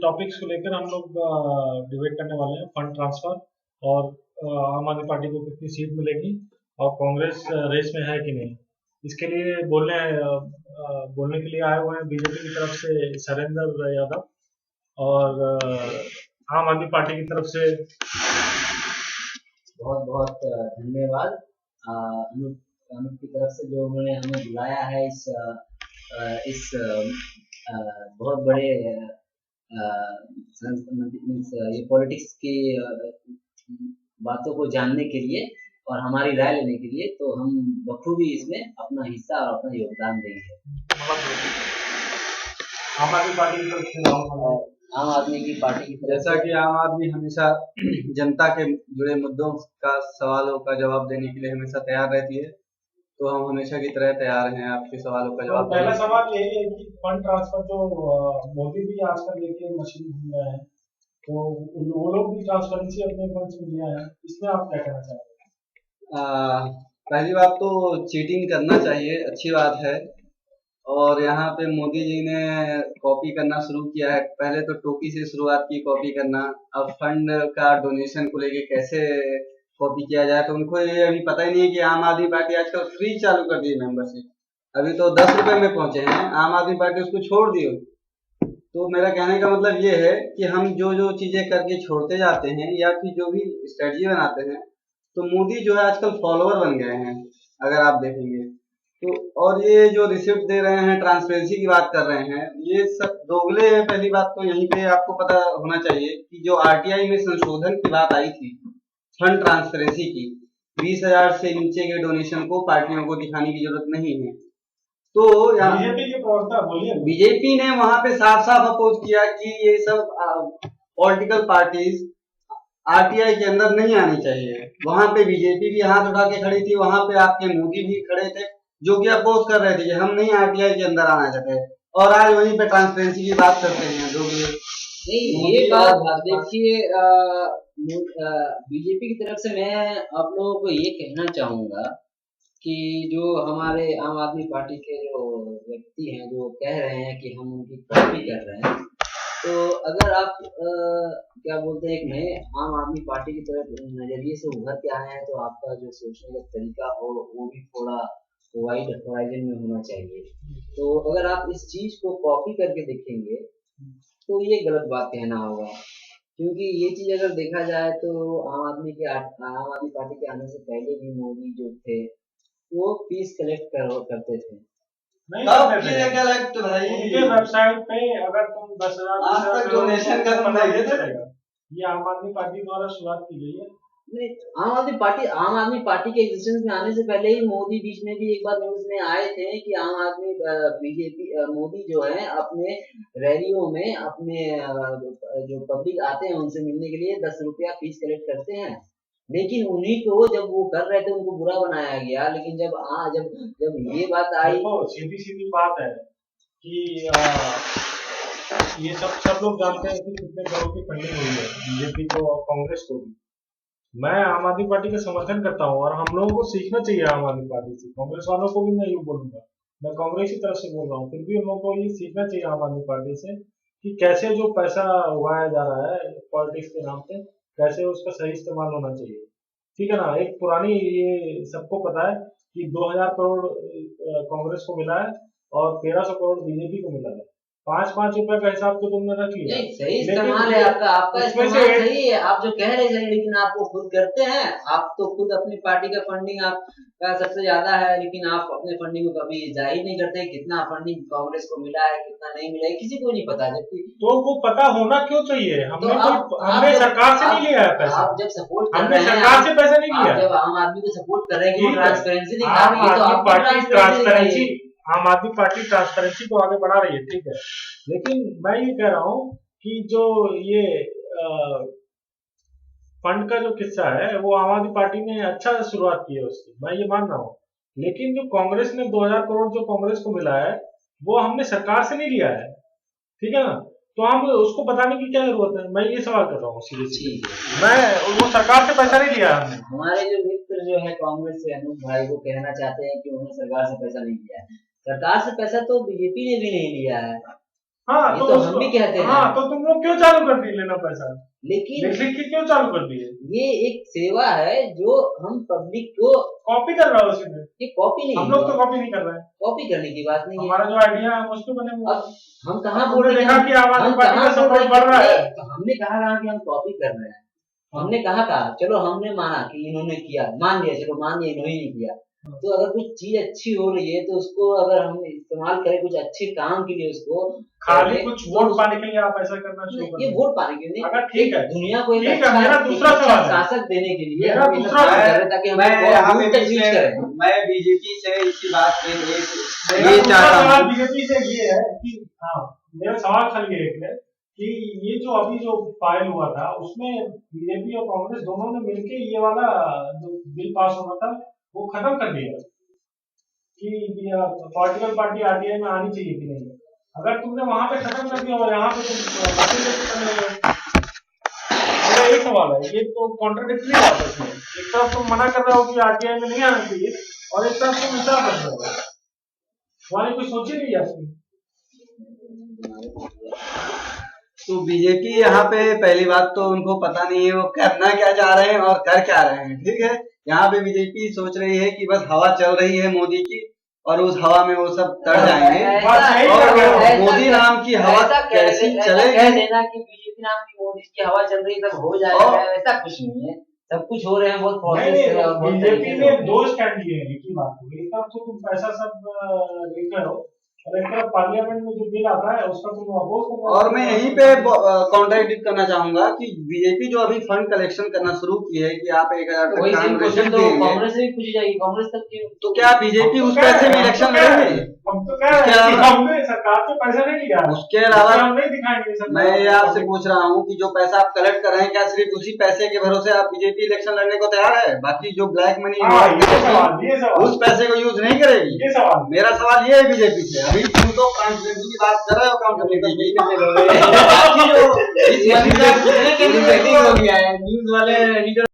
Topics को लेकर हम लोग डिबेट करने वाले हैं। फंड ट्रांसफर और आम आदमी पार्टी को कितनी सीट मिलेगी और कांग्रेस रेस में है कि नहीं। इसके लिए बोलने के लिए आए हुए हैं बीजेपी की तरफ से सरेंद्र यादव और आम आदमी पार्टी की तरफ से बहुत बहुत धन्यवाद अनूप अनूप की तरफ से जो उन्होंने हमें बुलाया है इस बहुत बड़े ये पॉलिटिक्स की बातों को जानने के लिए और हमारी राय लेने के लिए, तो हम बखूबी इसमें अपना हिस्सा और अपना योगदान देंगे। आम आदमी पार्टी की तरफ से आम आदमी की पार्टी की तरफ जैसा कि आम आदमी हमेशा जनता के जुड़े मुद्दों का सवालों का जवाब देने के लिए हमेशा तैयार रहती है, तो हम हमेशा की तरह तैयार हैं आपके सवालों का जवाब। पहला सवाल यही है कि फंड ट्रांसफर जो मोदी भी आजकल लेके मशीन घूम रहे हैं, तो वो लोग भी ट्रांसपेरेंसी अपने फंड में लिया है, इसमें आप क्या कहना चाहेंगे? पहली बात तो चीटिंग करना चाहिए, अच्छी बात है। और यहाँ पे मोदी जी ने कॉपी करना शुरू किया है। पहले तो टोपी से शुरुआत की कॉपी करना, अब फंड का डोनेशन को लेके कैसे कॉपी किया जाए, तो उनको ये अभी पता ही नहीं है कि आम आदमी पार्टी आजकल फ्री चालू कर दी है मेंबरशिप। अभी तो 10 रुपए में पहुंचे हैं, आम आदमी पार्टी उसको छोड़ दी। तो मेरा कहने का मतलब ये है कि हम जो जो चीजें करके छोड़ते जाते हैं या फिर जो भी स्ट्रेटजी बनाते हैं, तो मोदी जो है आजकल फॉलोअर बन गए हैं अगर आप देखेंगे तो। और ये जो रिसिप्ट दे रहे हैं, ट्रांसपेरेंसी की बात कर रहे हैं, ये सब दोगले हैं। पहली बात तो यहीं पे आपको पता होना चाहिए कि जो आरटीआई में संशोधन की बात आई थी फंड ट्रांसपेरेंसी की, 20,000 से नीचे के डोनेशन को पार्टियों को दिखाने की जरूरत नहीं है। तो बीजेपी के प्रवक्ता बोलिए, बीजेपी ने वहां पे साफ साफ अपोज किया कि ये सब पॉलिटिकल पार्टीज आरटीआई के अंदर नहीं आनी चाहिए। वहां पे बीजेपी भी हाथ उठा के खड़ी थी, वहां पे आपके मोदी भी खड़े थे जो कि अपोज कर रहे थे कि हम नहीं आरटीआई के अंदर आना चाहते, और आज वहीं पे ट्रांसपेरेंसी की बात करते हैं जो भी नहीं। ये बात देखिए, बीजेपी की तरफ से मैं आप लोगों को ये कहना चाहूंगा कि जो हमारे आम आदमी पार्टी के जो व्यक्ति हैं जो कह रहे हैं कि हम उनकी कॉपी कर रहे हैं, तो अगर आप क्या बोलते हैं एक नए आम आदमी पार्टी की तरफ नजरिए से उभर के आए हैं, तो आपका जो सोचने का तरीका हो वो भी थोड़ा वाइड होराइजन में होना चाहिए। तो अगर आप इस चीज को कॉपी करके देखेंगे तो ये गलत बात कहना होगा, क्योंकि ये चीज अगर देखा जाए तो आम आदमी पार्टी के आने से पहले भी मोदी जो थे वो फीस कलेक्ट करते थे। नहीं कलेक्ट भाई, उनके वेबसाइट पे अगर तुम 10,000 आज तक डोनेशन का पता चलेगा। ये आम आदमी पार्टी द्वारा शुरुआत की गई है। नहीं, आम आदमी पार्टी के एग्जिस्टेंस में आने से पहले ही मोदी बीच में भी एक बार न्यूज में आए थे कि आम आदमी बीजेपी मोदी जो है अपने रैलियों में अपने जो पब्लिक आते हैं उनसे मिलने के लिए 10 रुपया फीस कलेक्ट करते हैं। लेकिन उन्हीं को जब वो कर रहे थे उनको बुरा बनाया गया, लेकिन जब ये बात आई, सीधी सीधी बात है कि ये सब लोग जानते हैं कि कितने करोड़ की फंडिंग हुई है बीजेपी को और कांग्रेस को भी। मैं आम आदमी पार्टी का समर्थन करता हूँ और हम लोगों को सीखना चाहिए आम आदमी पार्टी से। कांग्रेस वालों को भी मैं यूँ बोलूंगा, मैं कांग्रेस की तरफ से बोल रहा हूँ, फिर भी हम लोगों को ये सीखना चाहिए आम आदमी पार्टी से कि कैसे जो पैसा उगाया जा रहा है पॉलिटिक्स के नाम पे, कैसे उसका सही इस्तेमाल होना चाहिए। ठीक है ना। एक पुरानी, ये सबको पता है कि 2,000 करोड़ कांग्रेस को मिला है और 1,300 करोड़ बीजेपी को मिला है। 5-5 रुपए का हिसाब तो तुमने रख लिया। सही इस्तेमाल है आपका इस्तेमाल सही है, आप जो कह रहे हैं, लेकिन आप वो खुद करते हैं। आप तो खुद अपनी पार्टी का फंडिंग आपका सबसे ज्यादा है, लेकिन आप अपने फंडिंग को कभी जाहिर नहीं करते कितना फंडिंग कांग्रेस को मिला है कितना नहीं मिला है, किसी को नहीं पता। जबकि तो वो पता होना क्यों चाहिए? हमने सरकार से नहीं लिया है पैसा। आप जब सपोर्ट कर हमने रहे हैं, सरकार से पैसा नहीं लिया। जब आम आदमी को सपोर्ट कर रहे हैं कि ट्रांसपेरेंसी दिखा रही है, तो आम आदमी पार्टी ट्रांसपेरेंसी को आगे बढ़ा रही है, ठीक है। लेकिन मैं ये कह रहा हूँ कि जो ये फंड का जो किस्सा है वो आम आदमी पार्टी ने अच्छा शुरुआत की है उसकी, मैं ये मान रहा हूँ। लेकिन जो कांग्रेस ने 2,000 करोड़ जो कांग्रेस को मिला है वो हमने सरकार से नहीं लिया है, ठीक है ना। तो हम उसको बताने की क्या जरूरत है? मैं ये सवाल कर रहा हूँ सीधे। मैं वो सरकार से पैसा नहीं लिया हमने। हमारे जो मित्र जो है कांग्रेस से अनूप भाई वो कहना चाहते हैं कि उन्होंने सरकार से पैसा नहीं लिया है। सरकार से पैसा तो बीजेपी ने भी नहीं लिया है। हाँ ये तो तो उसको हम भी कहते हैं। हाँ तो तुम लोग क्यों चालू कर दिए लेना पैसा, लेकिन लिख लिख के क्यों चालू कर दिए? ये एक सेवा है जो हम पब्लिक को, कॉपी कर रहा है उसी में, ये कॉपी नहीं हम लोग तो है, कॉपी नहीं कर रहे हैं। कॉपी करने की बात नहीं है। हमारा जो आइडिया है उस पे बने हुए हैं। अब हम कहाँ अब बोल तुमने रहे देखा कि आम आदमी पार्टी का सपोर्ट बढ़ रहा है। तो हमने कहा कि हम कॉपी कर रहे हैं, हमने कहा चलो हमने माना कि इन्होंने किया, मान लिया, चलो मान लिया इन्होंने नहीं किया। तो अगर कुछ चीज अच्छी हो रही है तो उसको अगर हम इस्तेमाल करें कुछ अच्छे काम के लिए, उसको खाली करें, कुछ तो वोट पाने के लिए आप ऐसा करना शुरू कर ये दो। वोट पाने के लिए अगर ठीक है, दुनिया को एक ठीक है, अच्छा, मेरा एक दूसरा अच्छा सवाल है। शासक देने के लिए मेरा हम ये दूसरा सब काम है, कर रहे हैं ताकि हम मैं यहाँ दूर पे तक यूज करें। मैं बीजेपी से इसी बात पे मेरा ये दूसरा चाहता सवाल हूँ। बीजेपी से ये है कि हाँ, मेरा सवाल खाली एक है कि ये जो अभी जो फाइल हुआ था उसमें बीजेपी और कांग्रेस दोनों ने मिलकर ये वाला जो बिल पास होना था वो खत्म कर दिया कि पॉलिटिकल पार्टी आरटीआई में आनी चाहिए कि नहीं। अगर तुमने वहां पे खत्म कर दिया और यहाँ पे तुम मशीन लेके कर रहे हो, मेरा एक सवाल है, ये तो कॉन्ट्राडिक्टरी बात है इसमें। एक तरफ तुम मना कर रहे हो कि आरटीआई में नहीं आना चाहिए और एक तरफ तुम ऐसा कर रहे हो, तुम्हारी कोई सोची नहीं है आपकी? तो बीजेपी यहाँ पे पहली बात तो उनको पता नहीं है वो करना क्या चाह रहे हैं और कर क्या रहे हैं, ठीक है। यहाँ पे बीजेपी सोच रही है कि बस हवा चल रही है मोदी की और उस हवा में वो सब तर जाएंगे। और मोदी नाम की हवा कैसी चलेगी? कह देना कि बीजेपी नाम की मोदी की हवा चल रही है सब हो जाएगा, ऐसा कुछ नहीं है। सब कुछ हो रहे हैं, बहुत प्रोसेस है और बहुत बीजेपी ने दो स्टैंड लिए हैं एक ही बात को। एक तरफ तो तुम पैसा सब लेकर रहे हो और एक तरफ पार्लियामेंट में जो बिल आता है उसका तुम अपोज कर रहे हो। और मैं यहीं पे कॉन्ट्रडिक्ट करना चाहूंगा कि बीजेपी जो अभी फंड कलेक्शन करना शुरू की है कि आप 1000 तक क्वेश्चन तो कांग्रेस से भी पूछी जाएगी, कांग्रेस तक की। तो क्या बीजेपी उस पैसे में इलेक्शन लड़ेगी? हम तो कह रहे हैं कि हमने सरकार से पैसा नहीं लिया, उसके अलावा हम नहीं दिखाएंगे सरकार। मैं ये आपसे पूछ रहा हूँ कि जो पैसा आप कलेक्ट कर रहे हैं क्या सिर्फ उसी पैसे के भरोसे आप बीजेपी इलेक्शन लड़ने को तैयार है? बाकी जो ब्लैक मनी ये सवाल उस पैसे को यूज नहीं करेगी? ये सवाल मेरा सवाल ये है बीजेपी से, अभी तुम तो ट्रांसपेरेंसी की बात कर रहे हो अकाउंटेबिलिटी की, बाकी जो इस मनी का मीटिंग हो गया है न्यूज वाले